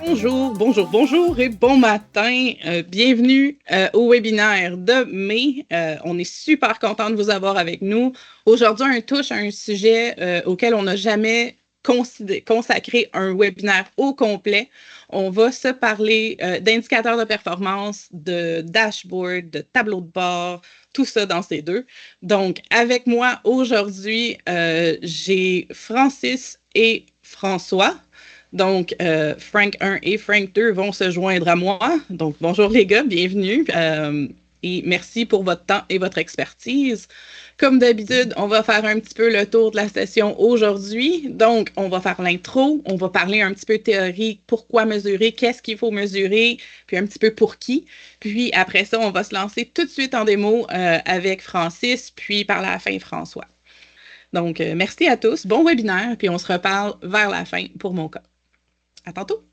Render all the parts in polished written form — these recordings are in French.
Bonjour, bonjour, bonjour et bon matin. Bienvenue au webinaire de mai. On est super content de vous avoir avec nous. Aujourd'hui, on touche à un sujet auquel on n'a jamais consacré un webinaire au complet. On va se parler d'indicateurs de performance, de dashboard, de tableau de bord, tout ça dans ces deux. Donc, avec moi aujourd'hui, j'ai Francis et François. Donc, Frank 1 et Frank 2 vont se joindre à moi. Donc, bonjour les gars, bienvenue. Et merci pour votre temps et votre expertise. Comme d'habitude, on va faire un petit peu le tour de la session aujourd'hui. Donc, on va faire l'intro, on va parler un petit peu théorie, pourquoi mesurer, qu'est-ce qu'il faut mesurer, puis un petit peu pour qui. Puis après ça, on va se lancer tout de suite en démo avec Francis, puis par la fin, François. Donc, merci à tous, bon webinaire, puis on se reparle vers la fin pour mon cas. À tantôt.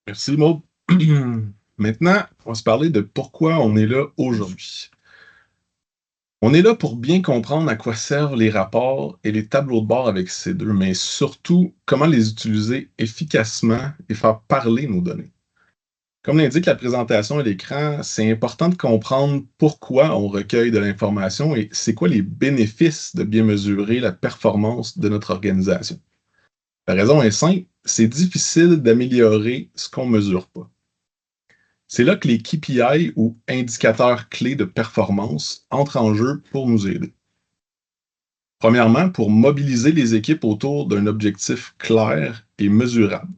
Merci, Maud. Maintenant, on va se parler de pourquoi on est là aujourd'hui. On est là pour bien comprendre à quoi servent les rapports et les tableaux de bord avec ces deux, mais surtout comment les utiliser efficacement et faire parler nos données. Comme l'indique la présentation à l'écran, c'est important de comprendre pourquoi on recueille de l'information et c'est quoi les bénéfices de bien mesurer la performance de notre organisation. La raison est simple, c'est difficile d'améliorer ce qu'on ne mesure pas. C'est là que les KPI ou indicateurs clés de performance entrent en jeu pour nous aider. Premièrement, pour mobiliser les équipes autour d'un objectif clair et mesurable.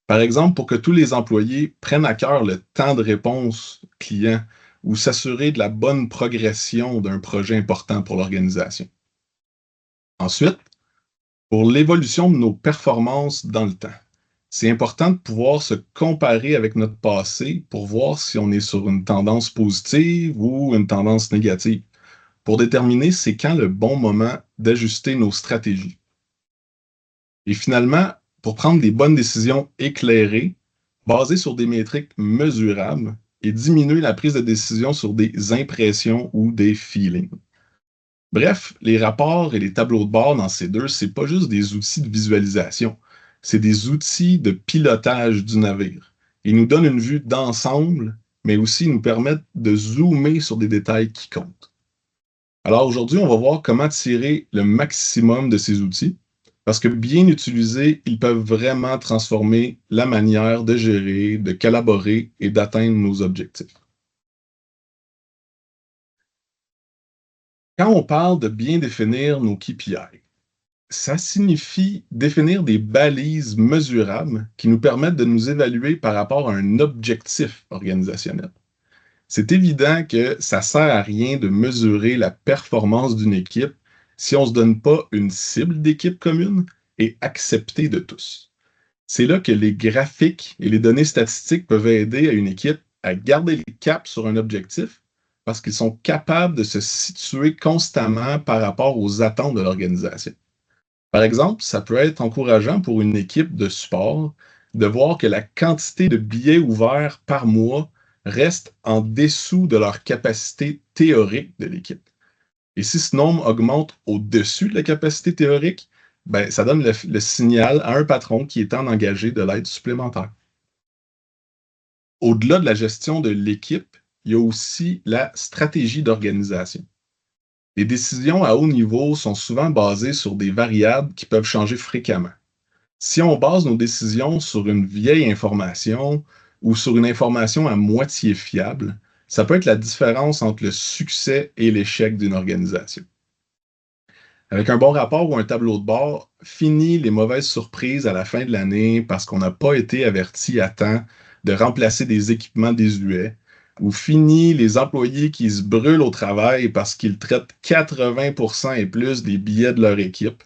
Par exemple, pour que tous les employés prennent à cœur le temps de réponse client ou s'assurer de la bonne progression d'un projet important pour l'organisation. Ensuite, pour l'évolution de nos performances dans le temps. C'est important de pouvoir se comparer avec notre passé pour voir si on est sur une tendance positive ou une tendance négative, pour déterminer c'est quand le bon moment d'ajuster nos stratégies. Et finalement, pour prendre des bonnes décisions éclairées, basées sur des métriques mesurables et diminuer la prise de décision sur des impressions ou des feelings. Bref, les rapports et les tableaux de bord dans ces deux, c'est pas juste des outils de visualisation, c'est des outils de pilotage du navire. Ils nous donnent une vue d'ensemble, mais aussi nous permettent de zoomer sur des détails qui comptent. Alors aujourd'hui, on va voir comment tirer le maximum de ces outils, parce que bien utilisés, ils peuvent vraiment transformer la manière de gérer, de collaborer et d'atteindre nos objectifs. Quand on parle de bien définir nos KPI, ça signifie définir des balises mesurables qui nous permettent de nous évaluer par rapport à un objectif organisationnel. C'est évident que ça ne sert à rien de mesurer la performance d'une équipe si on ne se donne pas une cible d'équipe commune et acceptée de tous. C'est là que les graphiques et les données statistiques peuvent aider à une équipe à garder le cap sur un objectif parce qu'ils sont capables de se situer constamment par rapport aux attentes de l'organisation. Par exemple, ça peut être encourageant pour une équipe de support de voir que la quantité de billets ouverts par mois reste en dessous de leur capacité théorique de l'équipe. Et si ce nombre augmente au-dessus de la capacité théorique, ben, ça donne le signal à un patron qui est en engagé de l'aide supplémentaire. Au-delà de la gestion de l'équipe, il y a aussi la stratégie d'organisation. Les décisions à haut niveau sont souvent basées sur des variables qui peuvent changer fréquemment. Si on base nos décisions sur une vieille information ou sur une information à moitié fiable, ça peut être la différence entre le succès et l'échec d'une organisation. Avec un bon rapport ou un tableau de bord, fini les mauvaises surprises à la fin de l'année parce qu'on n'a pas été averti à temps de remplacer des équipements désuets, ou fini les employés qui se brûlent au travail parce qu'ils traitent 80% et plus des billets de leur équipe,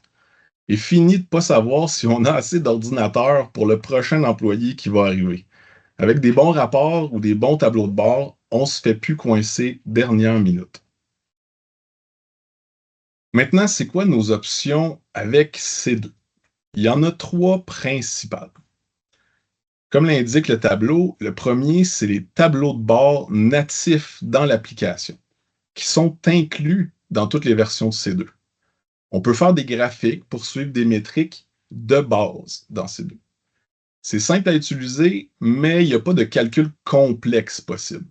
et fini de ne pas savoir si on a assez d'ordinateurs pour le prochain employé qui va arriver. Avec des bons rapports ou des bons tableaux de bord, on ne se fait plus coincer dernière minute. Maintenant, c'est quoi nos options avec ces deux? Il y en a trois principales. Comme l'indique le tableau, le premier, c'est les tableaux de bord natifs dans l'application, qui sont inclus dans toutes les versions de C2. On peut faire des graphiques pour suivre des métriques de base dans C2. C'est simple à utiliser, mais il n'y a pas de calcul complexe possible.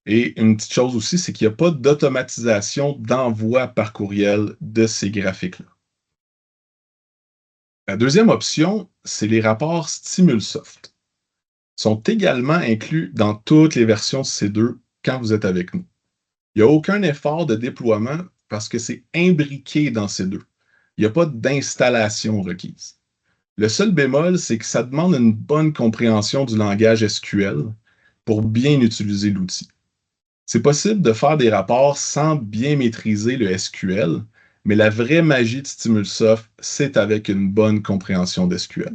Et une petite chose aussi, c'est qu'il n'y a pas d'automatisation d'envoi par courriel de ces graphiques-là. La deuxième option, c'est les rapports StimulSoft. Ils sont également inclus dans toutes les versions de C2 quand vous êtes avec nous. Il n'y a aucun effort de déploiement parce que c'est imbriqué dans C2. Il n'y a pas d'installation requise. Le seul bémol, c'est que ça demande une bonne compréhension du langage SQL pour bien utiliser l'outil. C'est possible de faire des rapports sans bien maîtriser le SQL, mais la vraie magie de StimulSoft, c'est avec une bonne compréhension d'SQL.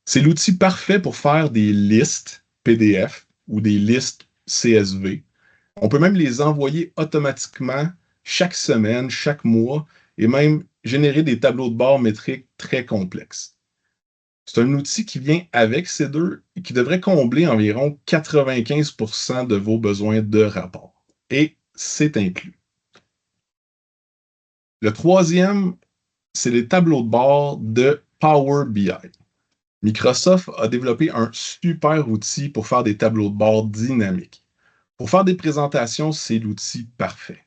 C'est l'outil parfait pour faire des listes PDF ou des listes CSV. On peut même les envoyer automatiquement chaque semaine, chaque mois, et même générer des tableaux de bord métriques très complexes. C'est un outil qui vient avec ces deux et qui devrait combler environ 95% de vos besoins de rapport. Et c'est inclus. Le troisième, c'est les tableaux de bord de Power BI. Microsoft a développé un super outil pour faire des tableaux de bord dynamiques. Pour faire des présentations, c'est l'outil parfait.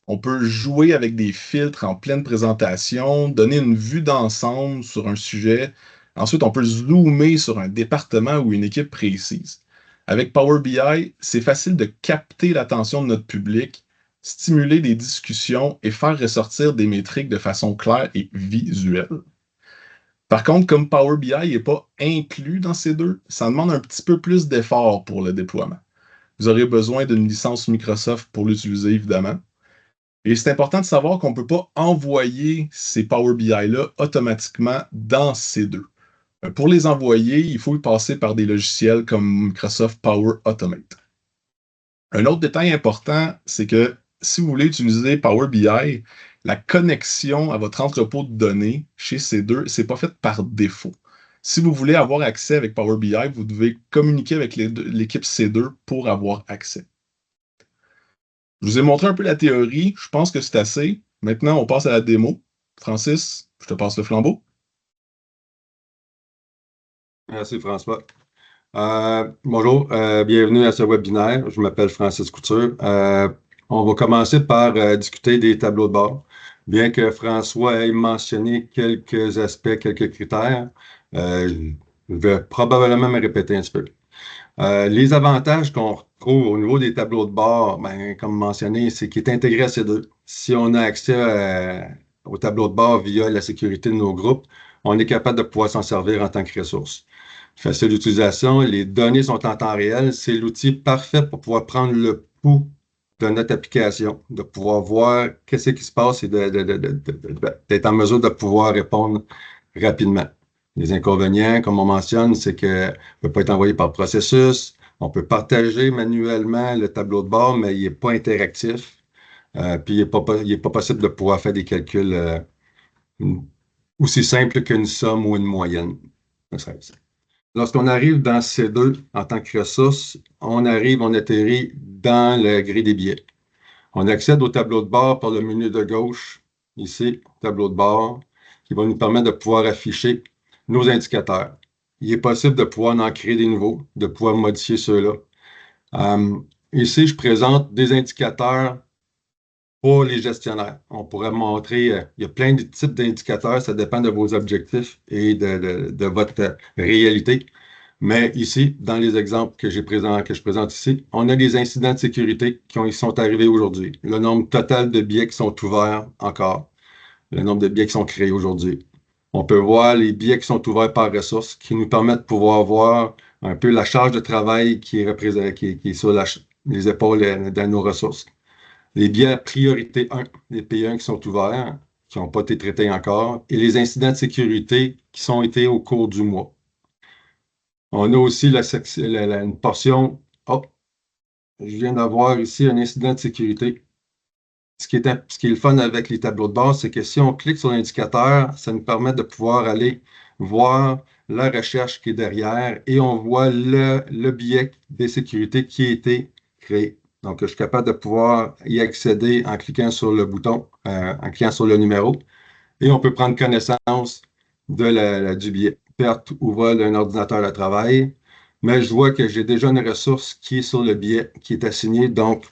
On peut jouer avec des filtres en pleine présentation, donner une vue d'ensemble sur un sujet. Ensuite, on peut zoomer sur un département ou une équipe précise. Avec Power BI, c'est facile de capter l'attention de notre public, stimuler des discussions et faire ressortir des métriques de façon claire et visuelle. Par contre, comme Power BI n'est pas inclus dans ces deux, ça demande un petit peu plus d'effort pour le déploiement. Vous aurez besoin d'une licence Microsoft pour l'utiliser, évidemment. Et c'est important de savoir qu'on ne peut pas envoyer ces Power BI-là automatiquement dans C2. Pour les envoyer, il faut y passer par des logiciels comme Microsoft Power Automate. Un autre détail important, c'est que si vous voulez utiliser Power BI, la connexion à votre entrepôt de données chez C2, ce n'est pas fait par défaut. Si vous voulez avoir accès avec Power BI, vous devez communiquer avec l'équipe C2 pour avoir accès. Je vous ai montré un peu la théorie. Je pense que c'est assez. Maintenant, on passe à la démo. Francis, je te passe le flambeau. Merci François. Bonjour, bienvenue à ce webinaire. Je m'appelle Francis Couture. On va commencer par discuter des tableaux de bord. Bien que François ait mentionné quelques aspects, quelques critères, je vais probablement me répéter un petit peu. Les avantages qu'on retrouve au niveau des tableaux de bord, comme mentionné, c'est qu'il est intégré à ces deux. Si on a accès au tableau de bord via la sécurité de nos groupes, on est capable de pouvoir s'en servir en tant que ressource. Facile d'utilisation, les données sont en temps réel. C'est l'outil parfait pour pouvoir prendre le pouls de notre application, de pouvoir voir qu'est-ce qui se passe et d'être en mesure de pouvoir répondre rapidement. Les inconvénients, comme on mentionne, c'est que ne peut pas être envoyé par processus. On peut partager manuellement le tableau de bord, mais il n'est pas interactif. Puis il n'est pas possible de pouvoir faire des calculs aussi simples qu'une somme ou une moyenne. Lorsqu'on arrive dans C2 en tant que ressource, on atterrit dans la grille des billets. On accède au tableau de bord par le menu de gauche, ici, tableau de bord, qui va nous permettre de pouvoir afficher nos indicateurs. Il est possible de pouvoir en créer des nouveaux, de pouvoir modifier ceux-là. Ici, je présente des indicateurs pour les gestionnaires. On pourrait montrer, il y a plein de types d'indicateurs, ça dépend de vos objectifs et de votre réalité. Mais ici, dans les exemples que je présente ici, on a les incidents de sécurité qui sont arrivés aujourd'hui. Le nombre total de billets qui sont ouverts encore. Le nombre de billets qui sont créés aujourd'hui. On peut voir les billets qui sont ouverts par ressources qui nous permettent de pouvoir voir un peu la charge de travail qui est sur les épaules de nos ressources. Les billets priorité 1, les P1 qui sont ouverts, qui n'ont pas été traités encore, et les incidents de sécurité qui sont été au cours du mois. On a aussi une portion, je viens d'avoir ici un incident de sécurité. Ce qui est le fun avec les tableaux de bord, c'est que si on clique sur l'indicateur, ça nous permet de pouvoir aller voir la recherche qui est derrière et on voit le billet des sécurités qui a été créé. Donc, je suis capable de pouvoir y accéder en cliquant sur le bouton, en cliquant sur le numéro et on peut prendre connaissance du billet. Perte ou vol d'un ordinateur de travail. Mais je vois que j'ai déjà une ressource qui est sur le billet, qui est assignée, donc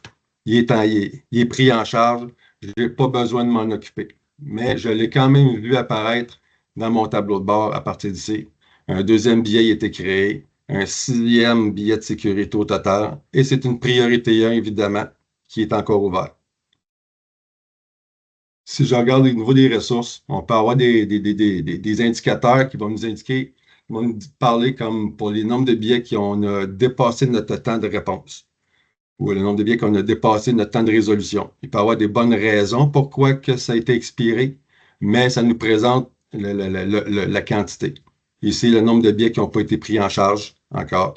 il est pris en charge. Je n'ai pas besoin de m'en occuper. Mais je l'ai quand même vu apparaître dans mon tableau de bord à partir d'ici. Un deuxième billet a été créé, un sixième billet de sécurité au total, et c'est une priorité 1, évidemment, qui est encore ouvert. Si je regarde au niveau des ressources, on peut avoir des indicateurs qui vont nous indiquer, qui vont nous parler comme pour les nombres de billets qu'on a dépassé notre temps de réponse ou le nombre de billets qu'on a dépassé notre temps de résolution. Il peut y avoir des bonnes raisons pourquoi que ça a été expiré, mais ça nous présente la quantité. Ici, le nombre de billets qui n'ont pas été pris en charge encore.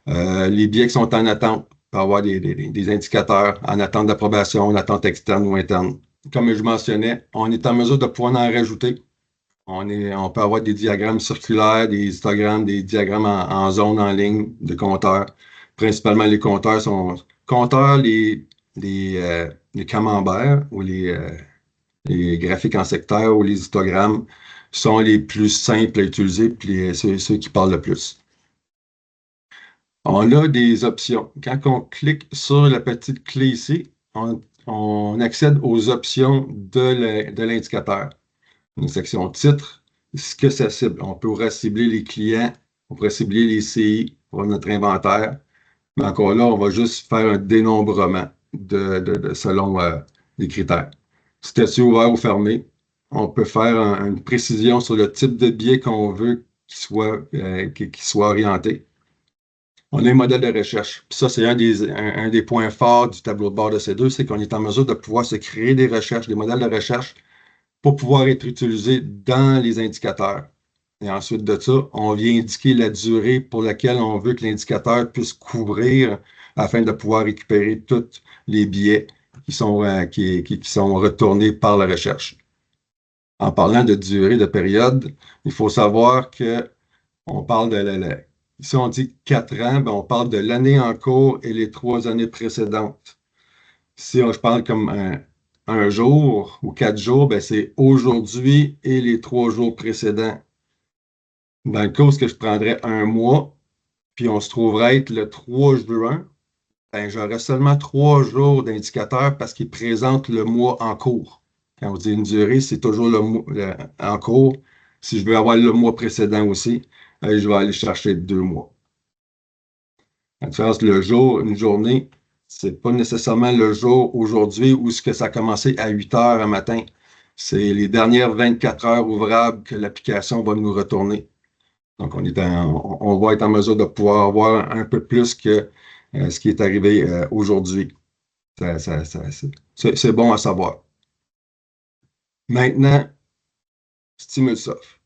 Les billets qui sont en attente, il peut y avoir des indicateurs en attente d'approbation, en attente externe ou interne. Comme je mentionnais, on est en mesure de pouvoir en rajouter. On peut avoir des diagrammes circulaires, des histogrammes, des diagrammes en zone, en ligne, de compteurs. Principalement, les compteurs sont les camemberts ou les graphiques en secteur ou les histogrammes sont les plus simples à utiliser, puis ceux qui parlent le plus. On a des options. Quand on clique sur la petite clé ici, on accède aux options de l'indicateur. Une section titre, ce que ça cible. On pourrait cibler les clients, on pourrait cibler les CI pour notre inventaire. Mais encore là, on va juste faire un dénombrement selon les critères. Statut ouvert ou fermé. On peut faire une précision sur le type de billet qu'on veut qu'il soit orienté. On a un modèle de recherche. Puis ça, c'est un des points forts du tableau de bord de C2, c'est qu'on est en mesure de pouvoir se créer des recherches, des modèles de recherche pour pouvoir être utilisés dans les indicateurs. Et ensuite de ça, on vient indiquer la durée pour laquelle on veut que l'indicateur puisse couvrir afin de pouvoir récupérer tous les billets qui sont retournés par la recherche. En parlant de durée de période, il faut savoir que on parle si on dit 4 ans, ben on parle de l'année en cours et les 3 années précédentes. Si je parle comme un jour ou 4 jours, ben c'est aujourd'hui et les 3 jours précédents. Dans le cas où je prendrais un mois, puis on se trouverait être le 3 juin, ben j'aurais seulement 3 jours d'indicateur parce qu'il présente le mois en cours. Quand on dit une durée, c'est toujours le mois en cours. Si je veux avoir le mois précédent aussi, je vais aller chercher 2 mois. La différence, le jour, une journée, c'est pas nécessairement le jour aujourd'hui où ce que ça a commencé à 8 heures un matin. C'est les dernières 24 heures ouvrables que l'application va nous retourner. Donc, on va être en mesure de pouvoir avoir un peu plus que ce qui est arrivé aujourd'hui. C'est bon à savoir. Maintenant, StimuleSoft.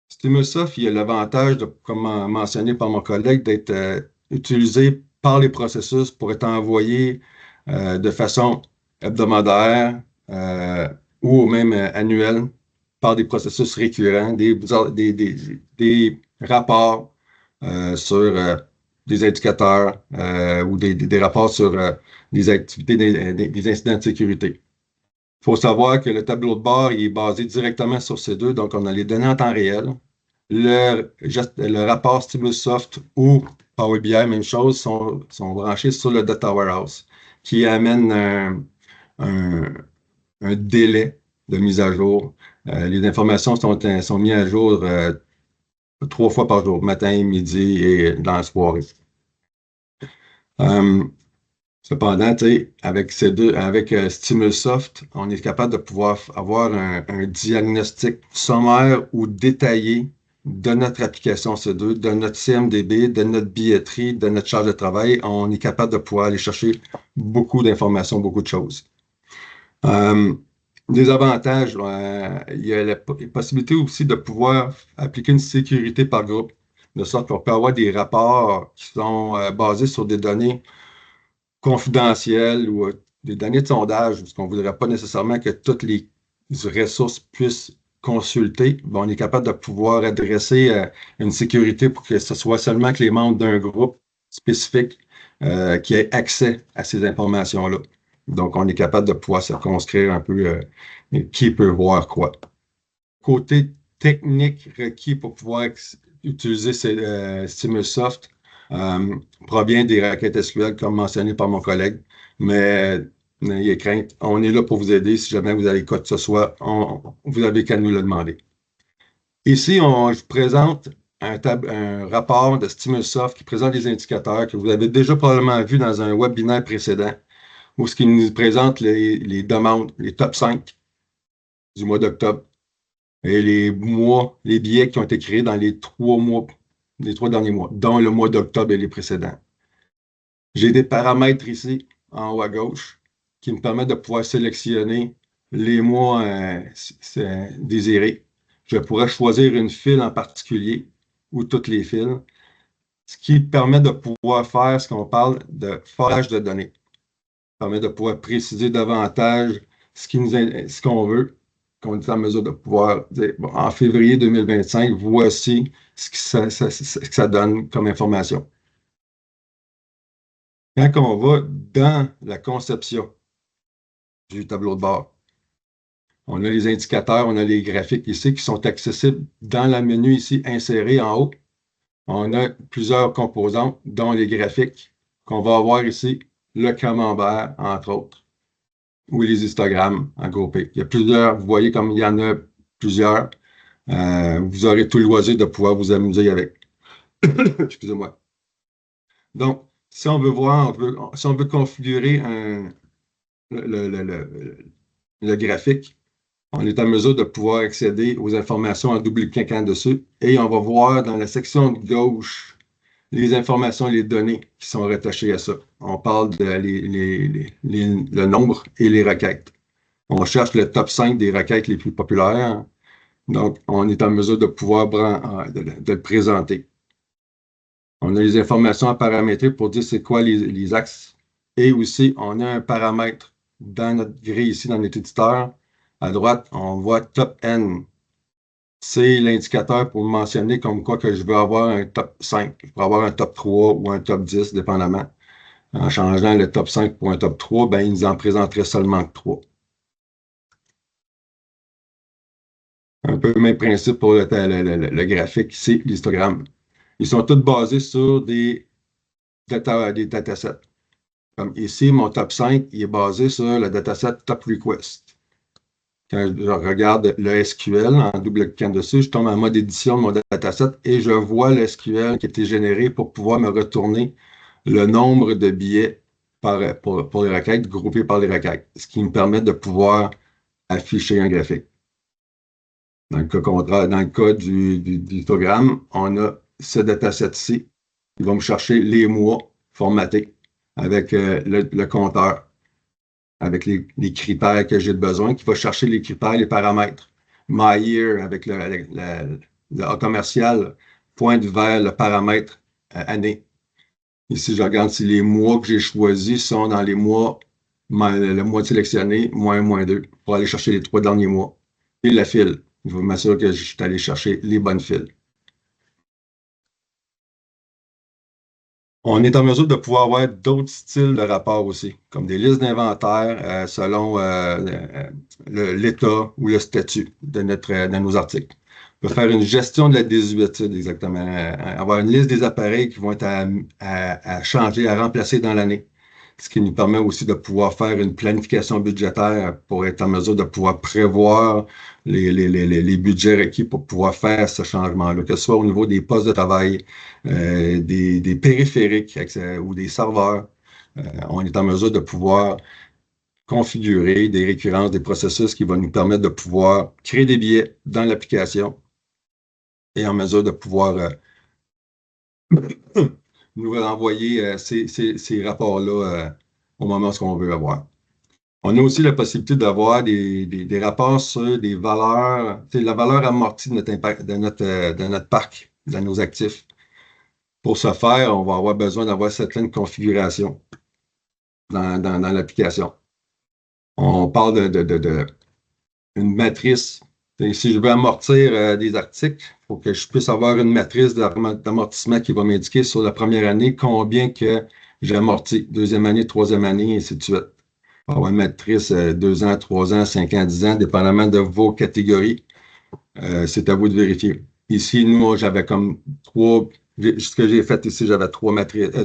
StimuleSoft, il y a l'avantage, comme mentionné par mon collègue, d'être utilisé par les processus pour être envoyé de façon hebdomadaire ou même annuelle par des processus récurrents, des rapports sur des indicateurs ou des rapports sur des activités, des incidents de sécurité. Il faut savoir que le tableau de bord il est basé directement sur ces deux, donc on a les données en temps réel. Le rapport StimuleSoft ou Power BI, même chose, sont branchés sur le Data Warehouse, qui amène un délai de mise à jour. Les informations sont mises à jour 3 fois par jour, matin, midi et dans la soirée. Cependant, avec StimuleSoft, on est capable de pouvoir avoir un diagnostic sommaire ou détaillé de notre application C2, de notre CMDB, de notre billetterie, de notre charge de travail. On est capable de pouvoir aller chercher beaucoup d'informations, beaucoup de choses. Des avantages, il y a la possibilité aussi de pouvoir appliquer une sécurité par groupe, de sorte qu'on peut avoir des rapports qui sont basés sur des données confidentielles ou des données de sondage, parce qu'on ne voudrait pas nécessairement que toutes les ressources puissent consulter, on est capable de pouvoir adresser une sécurité pour que ce soit seulement que les membres d'un groupe spécifique qui aient accès à ces informations-là. Donc, on est capable de pouvoir circonscrire un peu qui peut voir quoi. Côté technique requis pour pouvoir utiliser StimuSoft provient des requêtes SQL, comme mentionné par mon collègue, mais n'ayez crainte, on est là pour vous aider. Si jamais vous avez quoi que ce soit, vous avez qu'à nous le demander. Ici, je vous présente un rapport de StimuSoft qui présente des indicateurs que vous avez déjà probablement vu dans un webinaire précédent, où ce qui nous présente les demandes, les top 5 du mois d'octobre et les billets qui ont été créés dans les 3 derniers mois, dont le mois d'octobre et les précédents. J'ai des paramètres ici, en haut à gauche, qui me permettent de pouvoir sélectionner les mois désirés. Je pourrais choisir une file en particulier ou toutes les files, ce qui permet de pouvoir faire ce qu'on parle de forage de données. Ça permet de pouvoir préciser davantage ce qu'on veut, qu'on est en mesure de pouvoir dire, bon, en février 2025, voici ce que ça donne comme information. Quand on va dans la conception du tableau de bord, on a les indicateurs, on a les graphiques ici qui sont accessibles dans le menu ici, inséré en haut. On a plusieurs composantes, dont les graphiques qu'on va avoir ici, le camembert, entre autres, ou les histogrammes en groupé. Il y a plusieurs, vous voyez comme il y en a plusieurs. Vous aurez tout le loisir de pouvoir vous amuser avec. Excusez-moi. Donc, si on veut voir, si on veut configurer le graphique, on est en mesure de pouvoir accéder aux informations en double-cliquant dessus et on va voir dans la section de gauche les informations et les données qui sont rattachées à ça. On parle de le nombre et les requêtes. On cherche le top 5 des requêtes les plus populaires. Donc, on est en mesure de pouvoir de le présenter. On a les informations à paramétrer pour dire c'est quoi les axes. Et aussi, on a un paramètre dans notre grille ici, dans notre éditeur. À droite, on voit top N. C'est l'indicateur pour mentionner comme quoi que je veux avoir un top 5. Je peux avoir un top 3 ou un top 10, dépendamment. En changeant le top 5 pour un top 3, ben, il nous en présenterait seulement que 3. Un peu le même principe pour le graphique ici, l'histogramme. Ils sont tous basés sur des datasets. Comme ici, mon top 5, il est basé sur le dataset Top Request. Quand je regarde le SQL en double-cliquant dessus, je tombe en mode édition de mon dataset et je vois le SQL qui a été généré pour pouvoir me retourner le nombre de billets pour les requêtes, groupés par les requêtes, ce qui me permet de pouvoir afficher un graphique. Dans le cas du histogramme, on a ce dataset-ci qui va me chercher les mois formatés avec le compteur, avec les critères que j'ai besoin, qui va chercher les critères, les paramètres. My year, avec le A commercial, pointe vers le paramètre année. Ici, je regarde si les mois que j'ai choisis sont dans les mois, le mois sélectionné, -2, pour aller chercher les 3 derniers mois. Et la file. Je vais m'assurer que je suis allé chercher les bonnes files. On est en mesure de pouvoir avoir d'autres styles de rapports aussi, comme des listes d'inventaire selon l'état ou le statut de nos articles. On peut faire une gestion de la désuétude, exactement. Avoir une liste des appareils qui vont être à changer, à remplacer dans l'année. Ce qui nous permet aussi de pouvoir faire une planification budgétaire pour être en mesure de pouvoir prévoir les budgets requis pour pouvoir faire ce changement-là, que ce soit au niveau des postes de travail, des périphériques ou des serveurs. On est en mesure de pouvoir configurer des récurrences, des processus qui vont nous permettre de pouvoir créer des billets dans l'application et en mesure de pouvoir nous renvoyer ces rapports-là au moment où on veut avoir. On a aussi la possibilité d'avoir des rapports sur des valeurs, la valeur amortie de notre impact, de notre parc, de nos actifs. Pour ce faire, on va avoir besoin d'avoir certaines configurations dans l'application. On parle une matrice Et si je veux amortir des articles, il faut que je puisse avoir une matrice d'amortissement qui va m'indiquer sur la première année combien que j'ai amorti, deuxième année, troisième année, et ainsi de suite. On va avoir une matrice 2 ans, 3 ans, 5 ans, 10 ans, dépendamment de vos catégories. C'est à vous de vérifier. Ici, moi, j'avais comme ce que j'ai fait ici, j'avais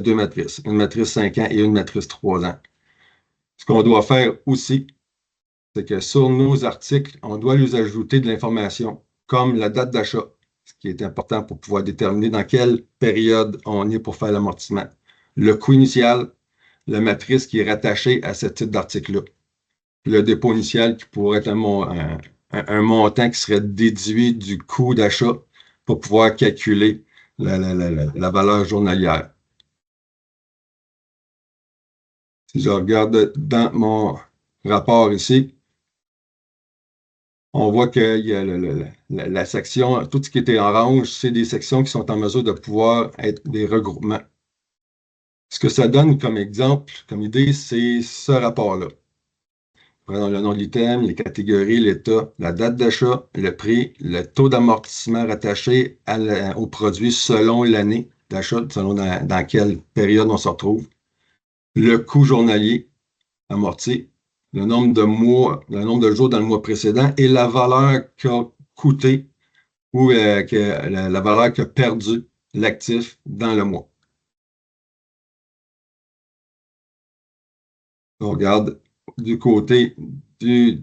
deux matrices. Une matrice 5 ans et une matrice 3 ans. Ce qu'on doit faire aussi, c'est que sur nos articles, on doit lui ajouter de l'information, comme la date d'achat, ce qui est important pour pouvoir déterminer dans quelle période on est pour faire l'amortissement. Le coût initial, la matrice qui est rattachée à ce type d'article-là. Le dépôt initial qui pourrait être un montant qui serait déduit du coût d'achat pour pouvoir calculer la valeur journalière. Si je regarde dans mon rapport ici, on voit qu'il y a la section, tout ce qui était orange, c'est des sections qui sont en mesure de pouvoir être des regroupements. Ce que ça donne comme exemple, comme idée, c'est ce rapport-là. Prenons le nom de l'item, les catégories, l'état, la date d'achat, le prix, le taux d'amortissement rattaché au produit selon l'année d'achat, selon dans quelle période on se retrouve, le coût journalier amorti, le nombre de mois, le nombre de jours dans le mois précédent et la valeur qu'a coûté ou la valeur qu'a perdu l'actif dans le mois. On regarde du côté de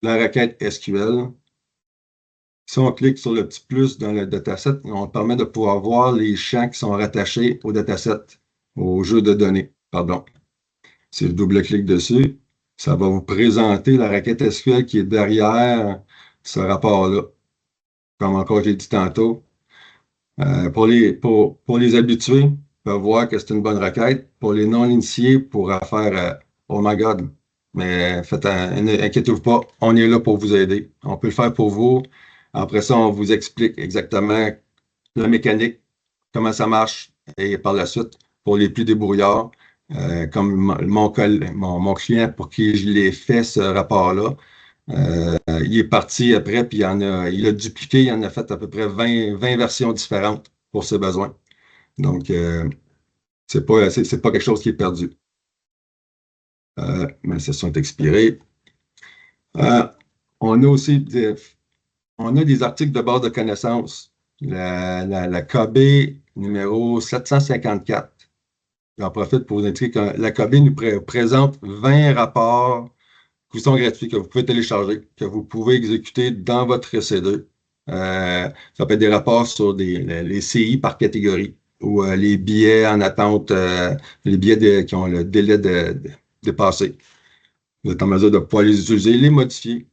la requête SQL. Si on clique sur le petit plus dans le dataset, on permet de pouvoir voir les champs qui sont rattachés au dataset, au jeu de données, pardon. Si je double-clique dessus, ça va vous présenter la requête SQL qui est derrière ce rapport-là. Comme encore j'ai dit tantôt, pour les habitués, ils peuvent voir que c'est une bonne requête. Pour les non-initiés, pour faire oh my God, mais inquiétez-vous pas, on est là pour vous aider. On peut le faire pour vous. Après ça, on vous explique exactement la mécanique, comment ça marche, et par la suite, pour les plus débrouillards, comme mon client pour qui je l'ai fait ce rapport-là, il est parti après, puis il a dupliqué, il en a fait à peu près 20 versions différentes pour ses besoins. Donc, c'est pas quelque chose qui est perdu. Mes sessions sont expirées. On a aussi des articles de base de connaissances. La KB numéro 754. J'en profite pour vous indiquer que la KB nous présente 20 rapports qui sont gratuits, que vous pouvez télécharger, que vous pouvez exécuter dans votre EC2. Ça peut être des rapports sur les CI par catégorie ou les billets en attente, les billets qui ont le délai de dépasser. Vous êtes en mesure de pouvoir les utiliser, les modifier,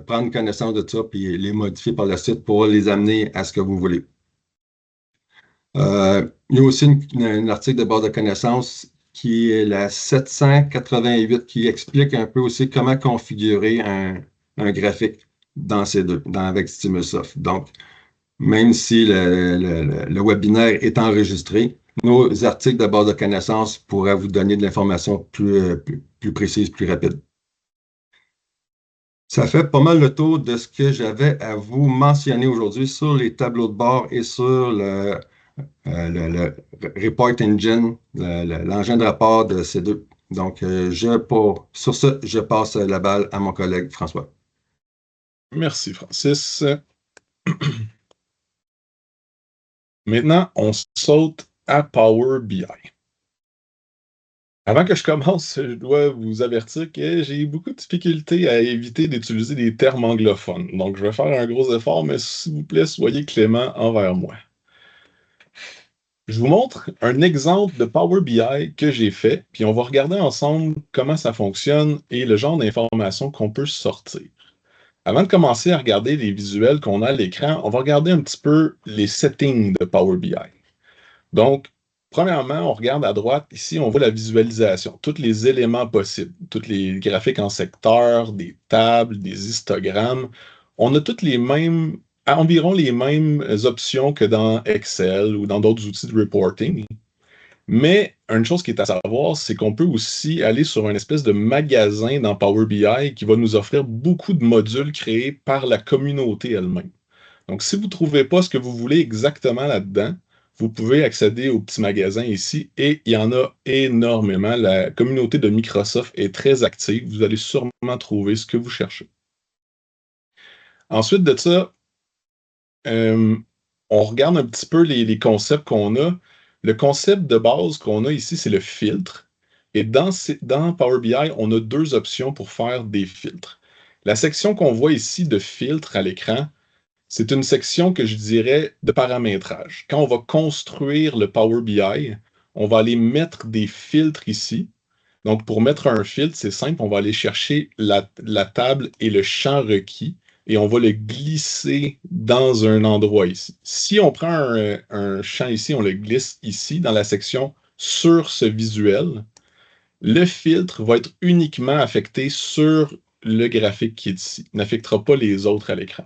prendre connaissance de ça, puis les modifier par la suite pour les amener à ce que vous voulez. Il y a aussi un article de base de connaissances qui est la 788, qui explique un peu aussi comment configurer un graphique dans ces deux, avec StimuSoft. Donc, même si le webinaire est enregistré, nos articles de base de connaissances pourraient vous donner de l'information plus précise, plus rapide. Ça fait pas mal le tour de ce que j'avais à vous mentionner aujourd'hui sur les tableaux de bord et sur le Report Engine, l'engin de rapport de ces deux. Donc, sur ce, je passe la balle à mon collègue François. Merci, Francis. Maintenant, on saute à Power BI. Avant que je commence, je dois vous avertir que j'ai beaucoup de difficultés à éviter d'utiliser des termes anglophones. Donc, je vais faire un gros effort, mais s'il vous plaît, soyez clément envers moi. Je vous montre un exemple de Power BI que j'ai fait, puis on va regarder ensemble comment ça fonctionne et le genre d'informations qu'on peut sortir. Avant de commencer à regarder les visuels qu'on a à l'écran, on va regarder un petit peu les settings de Power BI. Donc, premièrement, on regarde à droite, ici, on voit la visualisation, tous les éléments possibles, tous les graphiques en secteur, des tables, des histogrammes. On a toutes environ les mêmes options que dans Excel ou dans d'autres outils de reporting. Mais une chose qui est à savoir, c'est qu'on peut aussi aller sur une espèce de magasin dans Power BI qui va nous offrir beaucoup de modules créés par la communauté elle-même. Donc, si vous ne trouvez pas ce que vous voulez exactement là-dedans, vous pouvez accéder au petit magasin ici et il y en a énormément. La communauté de Microsoft est très active. Vous allez sûrement trouver ce que vous cherchez. Ensuite de ça, on regarde un petit peu les concepts qu'on a. Le concept de base qu'on a ici, c'est le filtre. Et dans Power BI, on a deux options pour faire des filtres. La section qu'on voit ici de filtre à l'écran, c'est une section que je dirais de paramétrage. Quand on va construire le Power BI, on va aller mettre des filtres ici. Donc, pour mettre un filtre, c'est simple, on va aller chercher la table et le champ requis et on va le glisser dans un endroit ici. Si on prend un champ ici, on le glisse ici dans la section sur ce visuel, le filtre va être uniquement affecté sur le graphique qui est ici. Il n'affectera pas les autres à l'écran.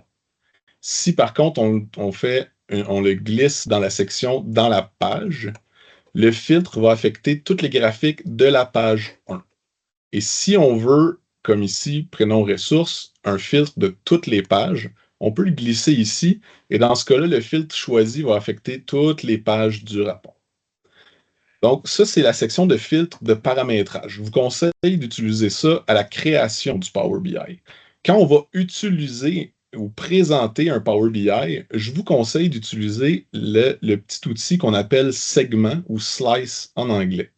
Si par contre on le glisse dans la section dans la page, le filtre va affecter tous les graphiques de la page 1. Et si on veut, comme ici, prénom ressources, un filtre de toutes les pages, on peut le glisser ici, et dans ce cas-là, le filtre choisi va affecter toutes les pages du rapport. Donc, ça, c'est la section de filtre de paramétrage. Je vous conseille d'utiliser ça à la création du Power BI. Quand on va utiliser ou présenter un Power BI, je vous conseille d'utiliser le petit outil qu'on appelle segment ou slice en anglais.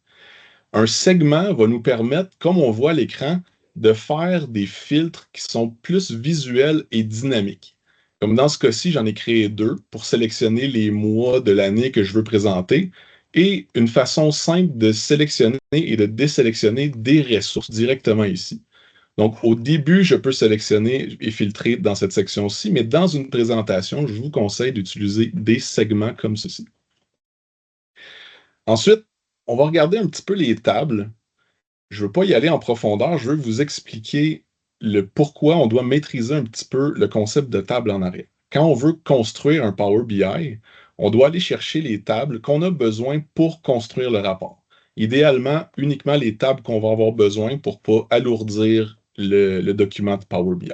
Un segment va nous permettre, comme on voit à l'écran, de faire des filtres qui sont plus visuels et dynamiques. Comme dans ce cas-ci, j'en ai créé deux pour sélectionner les mois de l'année que je veux présenter et une façon simple de sélectionner et de désélectionner des ressources directement ici. Donc, au début, je peux sélectionner et filtrer dans cette section-ci, mais dans une présentation, je vous conseille d'utiliser des segments comme ceci. Ensuite, on va regarder un petit peu les tables. Je ne veux pas y aller en profondeur, je veux vous expliquer le pourquoi on doit maîtriser un petit peu le concept de table en arrière. Quand on veut construire un Power BI, on doit aller chercher les tables qu'on a besoin pour construire le rapport. Idéalement, uniquement les tables qu'on va avoir besoin pour ne pas alourdir le document de Power BI.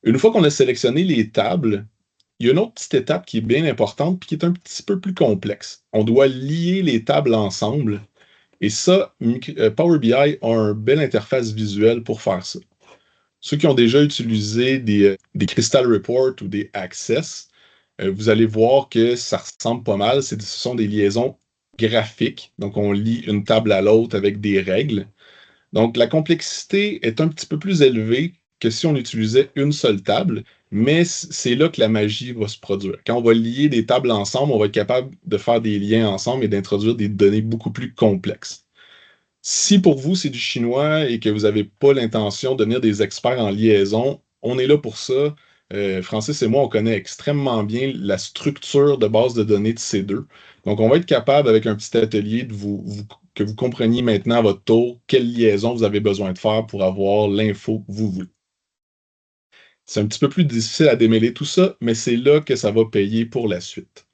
Une fois qu'on a sélectionné les tables, il y a une autre petite étape qui est bien importante et qui est un petit peu plus complexe. On doit lier les tables ensemble. Et ça, Power BI a une belle interface visuelle pour faire ça. Ceux qui ont déjà utilisé des Crystal Report ou des Access, vous allez voir que ça ressemble pas mal. Ce sont des liaisons graphiques. Donc, on lie une table à l'autre avec des règles. Donc, la complexité est un petit peu plus élevée que si on utilisait une seule table, mais c'est là que la magie va se produire. Quand on va lier des tables ensemble, on va être capable de faire des liens ensemble et d'introduire des données beaucoup plus complexes. Si pour vous, c'est du chinois et que vous n'avez pas l'intention de devenir des experts en liaison, on est là pour ça. Francis et moi, on connaît extrêmement bien la structure de base de données de ces deux. Donc, on va être capable, avec un petit atelier, que vous compreniez maintenant à votre tour quelle liaison vous avez besoin de faire pour avoir l'info que vous voulez. C'est un petit peu plus difficile à démêler tout ça, mais c'est là que ça va payer pour la suite.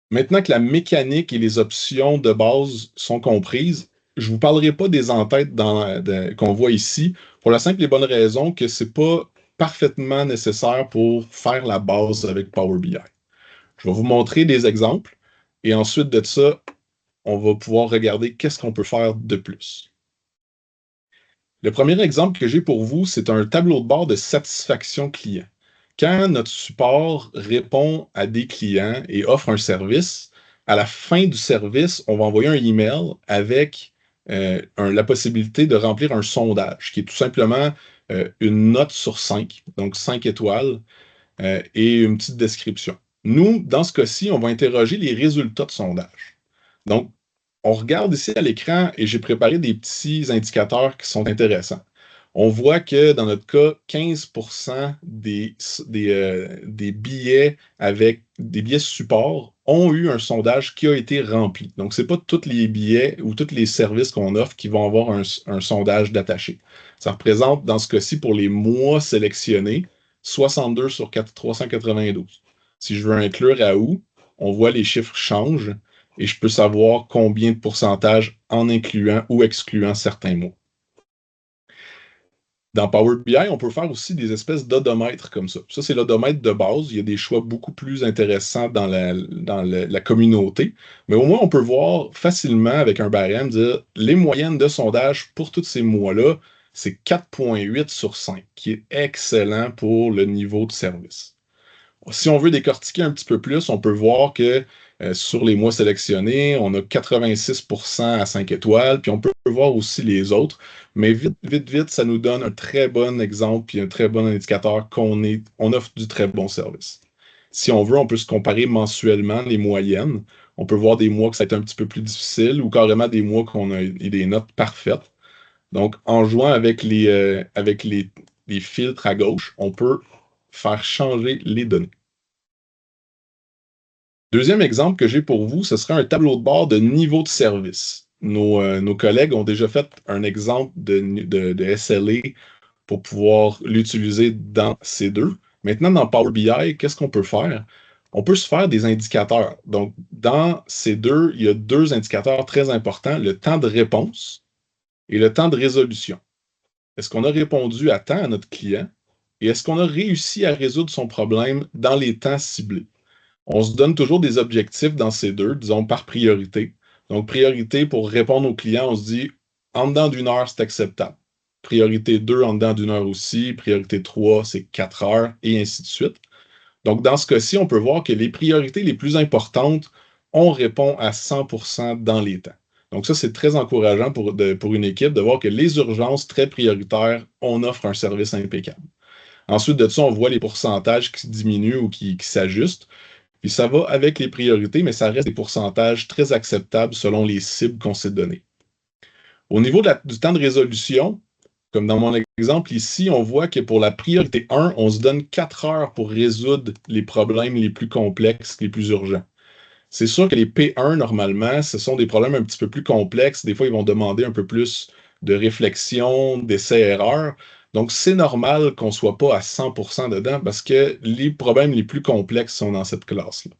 Maintenant que la mécanique et les options de base sont comprises, je ne vous parlerai pas des entêtes qu'on voit ici, pour la simple et bonne raison que ce n'est pas parfaitement nécessaire pour faire la base avec Power BI. Je vais vous montrer des exemples et ensuite de ça, on va pouvoir regarder qu'est-ce qu'on peut faire de plus. Le premier exemple que j'ai pour vous, c'est un tableau de bord de satisfaction client. Quand notre support répond à des clients et offre un service, à la fin du service, on va envoyer un email avec la possibilité de remplir un sondage, qui est tout simplement une note sur 5, donc 5 étoiles, et une petite description. Nous, dans ce cas-ci, on va interroger les résultats de sondage. Donc, on regarde ici à l'écran et j'ai préparé des petits indicateurs qui sont intéressants. On voit que dans notre cas, 15% des billets avec des billets support ont eu un sondage qui a été rempli. Donc, ce n'est pas tous les billets ou tous les services qu'on offre qui vont avoir un sondage d'attaché. Ça représente, dans ce cas-ci, pour les mois sélectionnés, 62 sur 392. Si je veux inclure à août, on voit les chiffres changent et je peux savoir combien de pourcentage en incluant ou excluant certains mots. Dans Power BI, on peut faire aussi des espèces d'odomètres comme ça. Ça, c'est l'odomètre de base. Il y a des choix beaucoup plus intéressants dans la communauté. Mais au moins, on peut voir facilement avec un barème, dire les moyennes de sondage pour tous ces mois-là, c'est 4,8 sur 5, qui est excellent pour le niveau de service. Si on veut décortiquer un petit peu plus, on peut voir que sur les mois sélectionnés, on a 86% à 5 étoiles, puis on peut voir aussi les autres. Mais vite, ça nous donne un très bon exemple et un très bon indicateur qu'on offre du très bon service. Si on veut, on peut se comparer mensuellement les moyennes. On peut voir des mois que ça a été un petit peu plus difficile ou carrément des mois qu'on a des notes parfaites. Donc, en jouant avec les filtres à gauche, on peut faire changer les données. Deuxième exemple que j'ai pour vous, ce serait un tableau de bord de niveau de service. Nos collègues ont déjà fait un exemple de SLA pour pouvoir l'utiliser dans C2. Maintenant, dans Power BI, qu'est-ce qu'on peut faire? On peut se faire des indicateurs. Donc, dans C2, il y a deux indicateurs très importants, le temps de réponse et le temps de résolution. Est-ce qu'on a répondu à temps à notre client et est-ce qu'on a réussi à résoudre son problème dans les temps ciblés? On se donne toujours des objectifs dans ces deux, disons par priorité. Donc, priorité pour répondre aux clients, on se dit en dedans d'une heure, c'est acceptable. Priorité 2, en dedans d'une heure aussi. Priorité 3, c'est 4 heures, et ainsi de suite. Donc, dans ce cas-ci, on peut voir que les priorités les plus importantes, on répond à 100% dans les temps. Donc, ça, c'est très encourageant pour une équipe de voir que les urgences très prioritaires, on offre un service impeccable. Ensuite de ça, on voit les pourcentages qui diminuent ou qui s'ajustent. Puis ça va avec les priorités, mais ça reste des pourcentages très acceptables selon les cibles qu'on s'est données. Au niveau du temps de résolution, comme dans mon exemple ici, on voit que pour la priorité 1, on se donne 4 heures pour résoudre les problèmes les plus complexes, les plus urgents. C'est sûr que les P1, normalement, ce sont des problèmes un petit peu plus complexes. Des fois, ils vont demander un peu plus de réflexion, d'essais-erreurs. Donc, c'est normal qu'on ne soit pas à 100% dedans parce que les problèmes les plus complexes sont dans cette classe-là.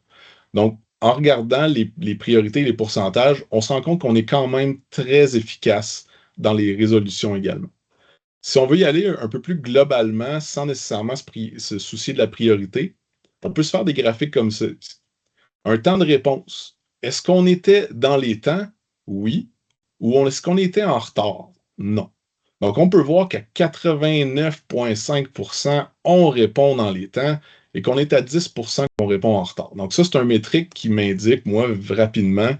Donc, en regardant les priorités et les pourcentages, on se rend compte qu'on est quand même très efficace dans les résolutions également. Si on veut y aller un peu plus globalement, sans nécessairement se soucier de la priorité, on peut se faire des graphiques comme ça. Un temps de réponse. Est-ce qu'on était dans les temps? Oui. Ou est-ce qu'on était en retard? Non. Donc, on peut voir qu'à 89,5%, on répond dans les temps et qu'on est à 10% qu'on répond en retard. Donc, ça, c'est un métrique qui m'indique, moi, rapidement,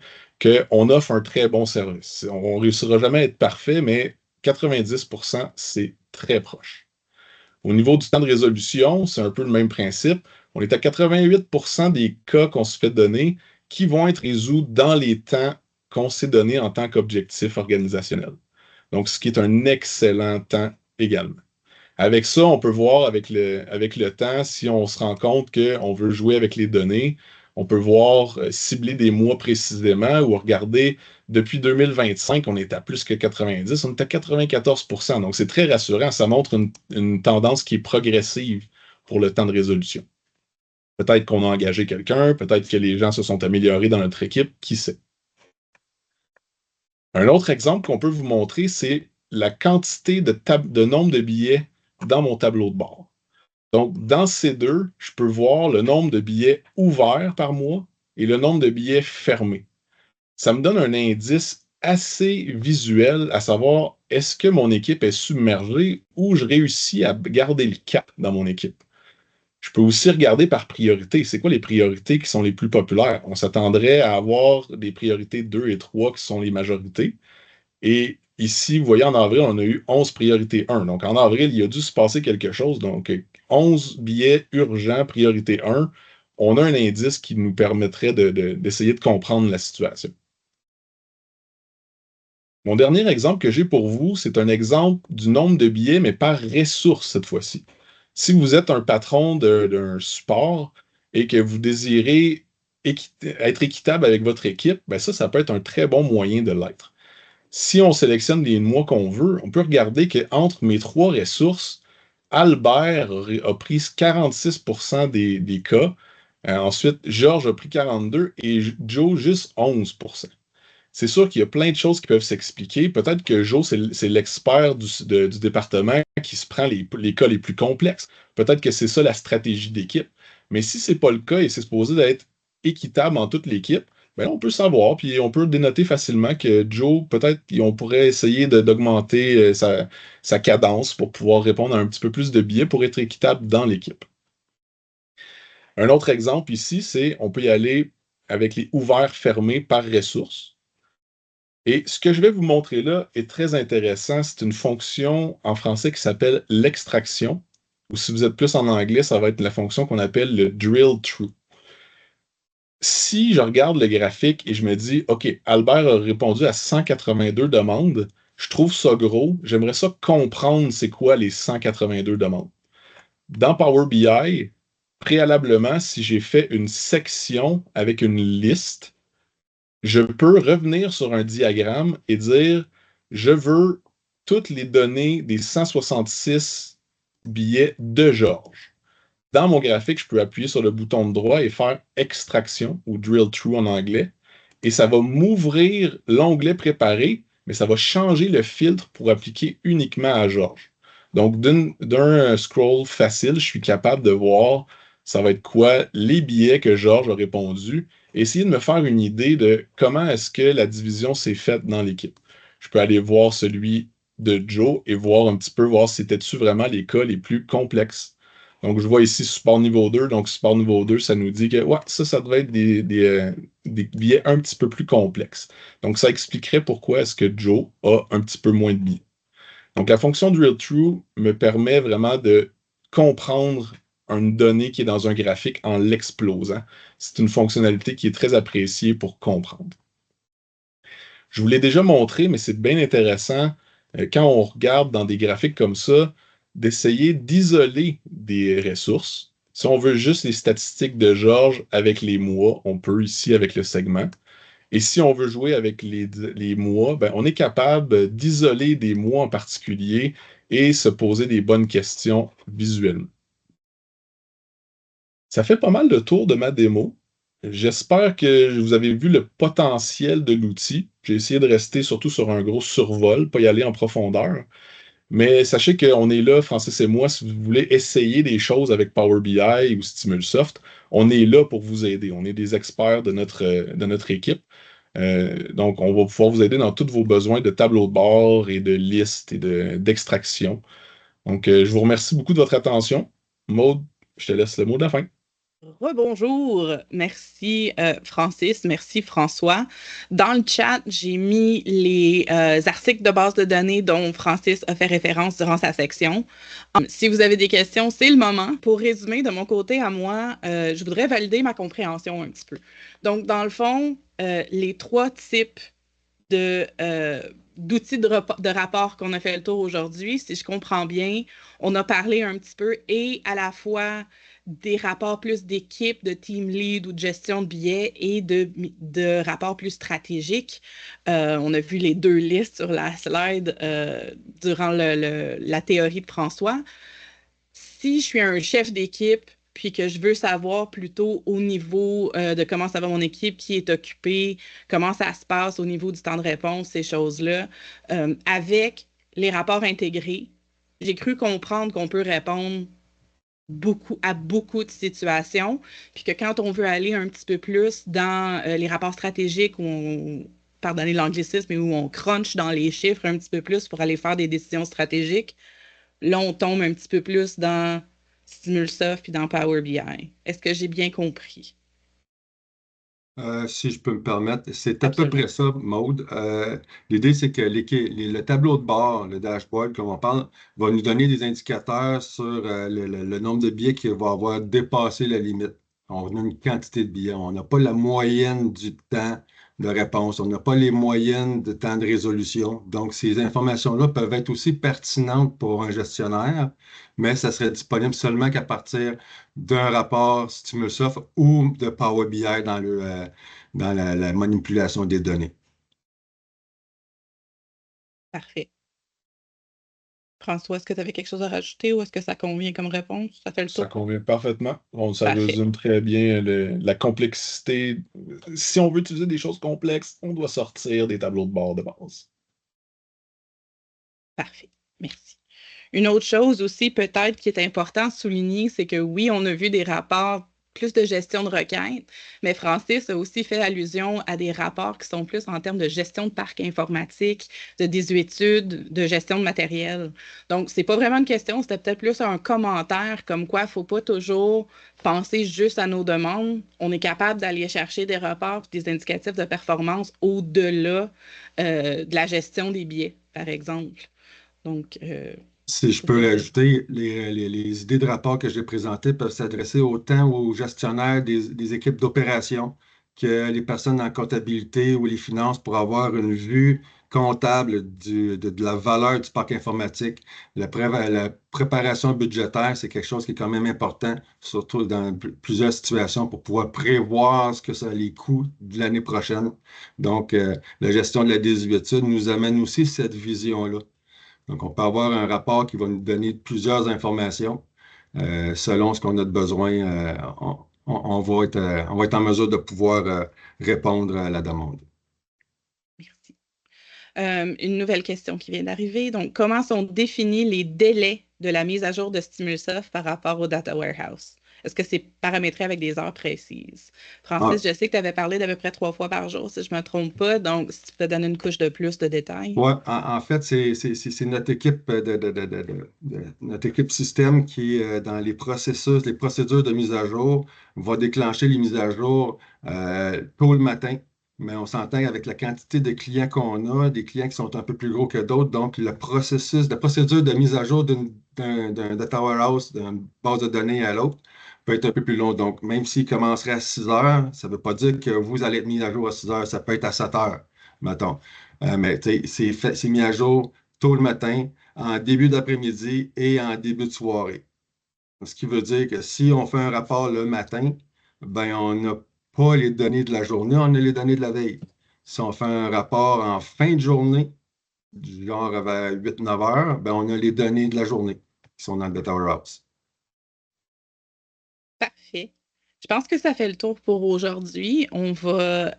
qu'on offre un très bon service. On ne réussira jamais à être parfait, mais 90%, c'est très proche. Au niveau du temps de résolution, c'est un peu le même principe. On est à 88% des cas qu'on se fait donner qui vont être résolus dans les temps qu'on s'est donné en tant qu'objectif organisationnel. Donc, ce qui est un excellent temps également. Avec ça, on peut voir avec le temps, si on se rend compte qu'on veut jouer avec les données, on peut voir cibler des mois précisément ou regarder depuis 2025, on est à plus que 90, on est à 94%. Donc, c'est très rassurant. Ça montre une tendance qui est progressive pour le temps de résolution. Peut-être qu'on a engagé quelqu'un, peut-être que les gens se sont améliorés dans notre équipe, qui sait. Un autre exemple qu'on peut vous montrer, c'est la quantité de nombre de billets dans mon tableau de bord. Donc, dans ces deux, je peux voir le nombre de billets ouverts par mois et le nombre de billets fermés. Ça me donne un indice assez visuel à savoir est-ce que mon équipe est submergée ou je réussis à garder le cap dans mon équipe. Je peux aussi regarder par priorité. C'est quoi les priorités qui sont les plus populaires? On s'attendrait à avoir des priorités 2 et 3 qui sont les majorités. Et ici, vous voyez, en avril, on a eu 11 priorités 1. Donc, en avril, il a dû se passer quelque chose. Donc, 11 billets urgents, priorité 1. On a un indice qui nous permettrait d'essayer de comprendre la situation. Mon dernier exemple que j'ai pour vous, c'est un exemple du nombre de billets, mais par ressource cette fois-ci. Si vous êtes un patron d'un support et que vous désirez être équitable avec votre équipe, ben ça peut être un très bon moyen de l'être. Si on sélectionne les mois qu'on veut, on peut regarder qu'entre mes 3 ressources, Albert a pris 46% des cas Ensuite, Georges a pris 42 et Joe juste 11%. C'est sûr qu'il y a plein de choses qui peuvent s'expliquer. Peut-être que Joe, c'est l'expert du département qui se prend les cas les plus complexes. Peut-être que c'est ça la stratégie d'équipe. Mais si c'est pas le cas et c'est supposé d'être équitable en toute l'équipe, ben on peut savoir, puis on peut dénoter facilement que Joe, peut-être on pourrait essayer d'augmenter sa cadence pour pouvoir répondre à un petit peu plus de billets pour être équitable dans l'équipe. Un autre exemple ici, c'est on peut y aller avec les ouverts-fermés par ressource. Et ce que je vais vous montrer là est très intéressant. C'est une fonction en français qui s'appelle l'extraction, ou si vous êtes plus en anglais, ça va être la fonction qu'on appelle le drill through. Si je regarde le graphique et je me dis, OK, Albert a répondu à 182 demandes, je trouve ça gros, j'aimerais ça comprendre c'est quoi les 182 demandes. Dans Power BI, préalablement, si j'ai fait une section avec une liste, je peux revenir sur un diagramme et dire, je veux toutes les données des 166 billets de Georges. Dans mon graphique, je peux appuyer sur le bouton de droit et faire extraction ou drill through en anglais. Et ça va m'ouvrir l'onglet préparé, mais ça va changer le filtre pour appliquer uniquement à Georges. Donc, d'un scroll facile, je suis capable de voir ça va être quoi les billets que Georges a répondu et essayer de me faire une idée de comment est-ce que la division s'est faite dans l'équipe. Je peux aller voir celui de Joe et voir un petit peu, voir si c'était-tu vraiment les cas les plus complexes. Donc, je vois ici support niveau 2. Donc, support niveau 2, ça nous dit que ouais, ça devrait être des billets un petit peu plus complexes. Donc, ça expliquerait pourquoi est-ce que Joe a un petit peu moins de billets. Donc, la fonction drill through me permet vraiment de comprendre une donnée qui est dans un graphique en l'explosant. C'est une fonctionnalité qui est très appréciée pour comprendre. Je vous l'ai déjà montré, mais c'est bien intéressant quand on regarde dans des graphiques comme ça, d'essayer d'isoler des ressources. Si on veut juste les statistiques de Georges avec les mois, on peut ici avec le segment. Et si on veut jouer avec les mois, ben, on est capable d'isoler des mois en particulier et se poser des bonnes questions visuellement. Ça fait pas mal de tour de ma démo. J'espère que vous avez vu le potentiel de l'outil. J'ai essayé de rester surtout sur un gros survol, pas y aller en profondeur. Mais sachez qu'on est là, Francis et moi, si vous voulez essayer des choses avec Power BI ou Stimulsoft, on est là pour vous aider. On est des experts de notre équipe. Donc, on va pouvoir vous aider dans tous vos besoins de tableau de bord et de listes et d'extraction. Donc, je vous remercie beaucoup de votre attention. Maude, je te laisse le mot de la fin. Rebonjour, merci Francis, merci François. Dans le chat, j'ai mis les articles de base de données dont Francis a fait référence durant sa section. Si vous avez des questions, c'est le moment. Pour résumer, de mon côté à moi, je voudrais valider ma compréhension un petit peu. Donc, dans le fond, les trois types d'outils de rapport qu'on a fait le tour aujourd'hui, si je comprends bien, on a parlé un petit peu et à la fois des rapports plus d'équipe, de team lead ou de gestion de billets et de rapports plus stratégiques. On a vu les deux listes sur la slide durant la théorie de François. Si je suis un chef d'équipe, puis que je veux savoir plutôt au niveau de comment ça va mon équipe, qui est occupé, comment ça se passe au niveau du temps de réponse, ces choses-là, avec les rapports intégrés, j'ai cru comprendre qu'on peut répondre à beaucoup de situations, puis que quand on veut aller un petit peu plus dans les rapports stratégiques où pardonnez l'anglicisme, mais où on crunch dans les chiffres un petit peu plus pour aller faire des décisions stratégiques, là, on tombe un petit peu plus dans Stimulsoft puis dans Power BI. Est-ce que j'ai bien compris? Si je peux me permettre, c'est à peu Absolument. près ça, Maude. L'idée, c'est que le tableau de bord, le dashboard, comme on parle, va nous donner des indicateurs sur le nombre de billets qui va avoir dépassé la limite. On a une quantité de billets. On n'a pas la moyenne du temps de réponse. On n'a pas les moyennes de temps de résolution. Donc, ces informations-là peuvent être aussi pertinentes pour un gestionnaire, mais ça serait disponible seulement qu'à partir d'un rapport Stimulsoft ou de Power BI dans la manipulation des données. Parfait. François, est-ce que tu avais quelque chose à rajouter ou est-ce que ça convient comme réponse? Ça fait le Ça tour? convient parfaitement. Bon, ça Parfait. résume très bien la complexité. Si on veut utiliser des choses complexes, on doit sortir des tableaux de bord de base. Parfait. Merci. Une autre chose aussi, peut-être, qui est important de souligner, c'est que oui, on a vu des rapports plus de gestion de requêtes, mais Francis a aussi fait allusion à des rapports qui sont plus en termes de gestion de parc informatique, de désuétude, de gestion de matériel. Donc, c'est pas vraiment une question, c'était peut-être plus un commentaire comme quoi il ne faut pas toujours penser juste à nos demandes. On est capable d'aller chercher des rapports et des indicatifs de performance au-delà de la gestion des billets, par exemple. Donc, Si je c'est peux ça. l'ajouter, les idées de rapport que j'ai présentées peuvent s'adresser autant aux gestionnaires des équipes d'opération que les personnes en comptabilité ou les finances pour avoir une vue comptable de la valeur du parc informatique. La préparation budgétaire, c'est quelque chose qui est quand même important, surtout dans plusieurs situations pour pouvoir prévoir ce que ça les coûts de l'année prochaine. Donc, la gestion de la désuétude nous amène aussi cette vision-là. Donc, on peut avoir un rapport qui va nous donner plusieurs informations selon ce qu'on a de besoin. On va être en mesure de pouvoir répondre à la demande. Merci. Une nouvelle question qui vient d'arriver. Donc, comment sont définis les délais de la mise à jour de StimuSoft par rapport au Data Warehouse? Est-ce que c'est paramétré avec des heures précises? Ah, Francis, je sais que tu avais parlé d'à peu près 3 fois par jour, si je ne me trompe pas. Donc, si tu peux donner une couche de plus de détails. ouais, en fait, c'est notre équipe notre équipe système qui, dans les processus, les procédures de mise à jour, va déclencher les mises à jour tôt le matin. Mais on s'entend avec la quantité de clients qu'on a, des clients qui sont un peu plus gros que d'autres. Donc, le processus, la procédure de mise à jour d'un data warehouse, d'une base de données à l'autre, peut être un peu plus long. Donc, même s'il commencerait à 6 heures, ça ne veut pas dire que vous allez être mis à jour à 6 heures. Ça peut être à 7 heures, mettons. Mais c'est mis à jour tôt le matin, en début d'après-midi et en début de soirée. Ce qui veut dire que si on fait un rapport le matin, ben on n'a pas les données de la journée, on a les données de la veille. Si on fait un rapport en fin de journée, du genre vers 8-9 heures, ben on a les données de la journée qui sont dans le Data Warehouse. Parfait. Je pense que ça fait le tour pour aujourd'hui. On va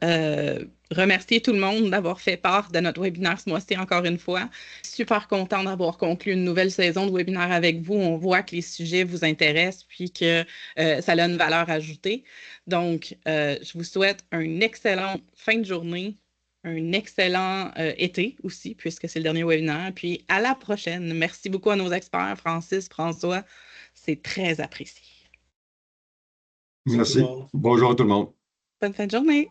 remercier tout le monde d'avoir fait part de notre webinaire ce mois-ci encore une fois. Super content d'avoir conclu une nouvelle saison de webinaire avec vous. On voit que les sujets vous intéressent puis que ça a une valeur ajoutée. Donc, je vous souhaite une excellente fin de journée, un excellent été aussi, puisque c'est le dernier webinaire. Puis à la prochaine. Merci beaucoup à nos experts, Francis, François. C'est très apprécié. Merci tout le Merci. monde. Bonjour à tout le monde. Bonne fin de journée.